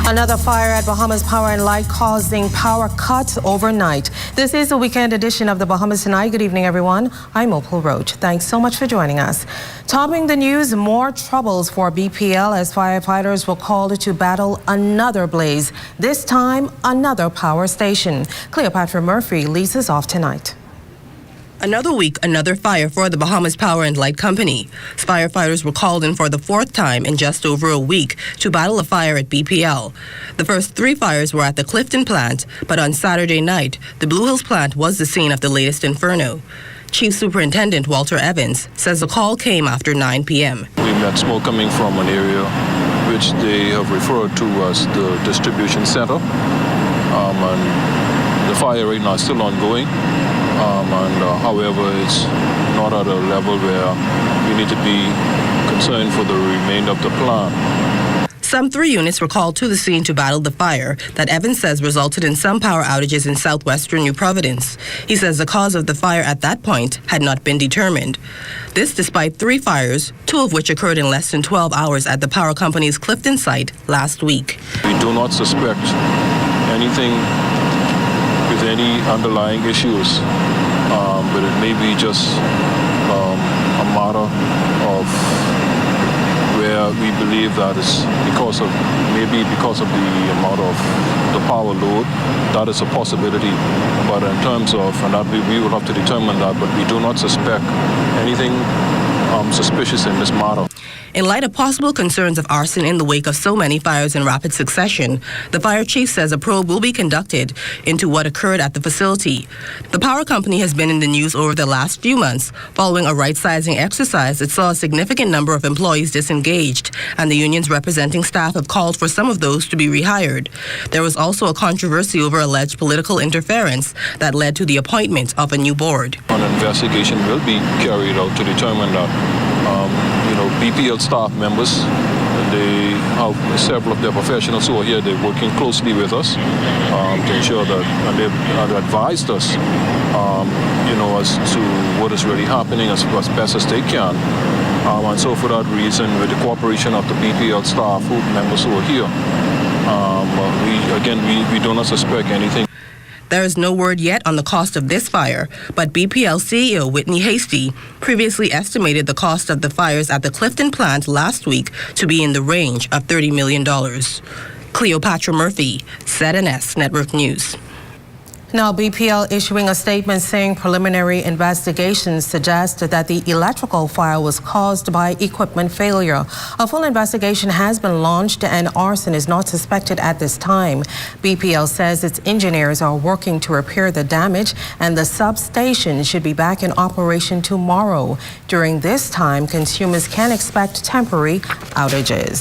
Another fire at Bahamas Power and Light causing power cuts overnight. This is the weekend edition of the Bahamas Tonight. Good evening, everyone. I'm Opal Roach. Thanks so much for joining us. Topping the news, more troubles for B.P.L. as firefighters were called to battle another blaze. This time, another power station. Cleopatra Murphy leads us off tonight. Another week, another fire for the Bahamas Power and Light Company. Firefighters were called in for the fourth time in just over a week to battle a fire at B.P.L. The first three fires were at the Clifton plant, but on Saturday night, the Blue Hills plant was the scene of the latest inferno. Chief Superintendent Walter Evans says the call came after 9 p.m. We met smoke coming from an area which they have referred to as the distribution center. And the fire right now is still ongoing. However, it's not at a level where we need to be concerned for the remainder of the plant. Some 3 units were called to the scene to battle the fire that Evans says resulted in some power outages in southwestern New Providence. He says the cause of the fire at that point had not been determined. This despite 3 fires, 2 of which occurred in less than 12 hours at the power company's Clifton site last week. We do not suspect anything with any underlying issues, but it may be just a matter of where we believe that it's because of the amount of the power load. That is a possibility, but in terms of, and that we will have to determine that, but we do not suspect anything suspicious in this matter. In light of possible concerns of arson in the wake of so many fires in rapid succession, the fire chief says a probe will be conducted into what occurred at the facility. The power company has been in the news over the last few months following a right-sizing exercise that saw a significant number of employees disengaged, and the unions representing staff have called for some of those to be rehired. There was also a controversy over alleged political interference that led to the appointment of a new board. An investigation will be carried out to determine that B.P.L. staff members, they have several of their professionals who are here. They're working closely with us to ensure that, and they've advised us, as to what is really happening as best as they can. And so for that reason, with the cooperation of the B.P.L. staff members who are here, we do not suspect anything. There is no word yet on the cost of this fire, but B.P.L. CEO Whitney Hasty previously estimated the cost of the fires at the Clifton plant last week to be in the range of $30 million. Cleopatra Murphy, ZNS Network News. Now, B.P.L. issuing a statement saying preliminary investigations suggest that the electrical fire was caused by equipment failure. A full investigation has been launched and arson is not suspected at this time. B.P.L. says its engineers are working to repair the damage and the substation should be back in operation tomorrow. During this time, consumers can expect temporary outages.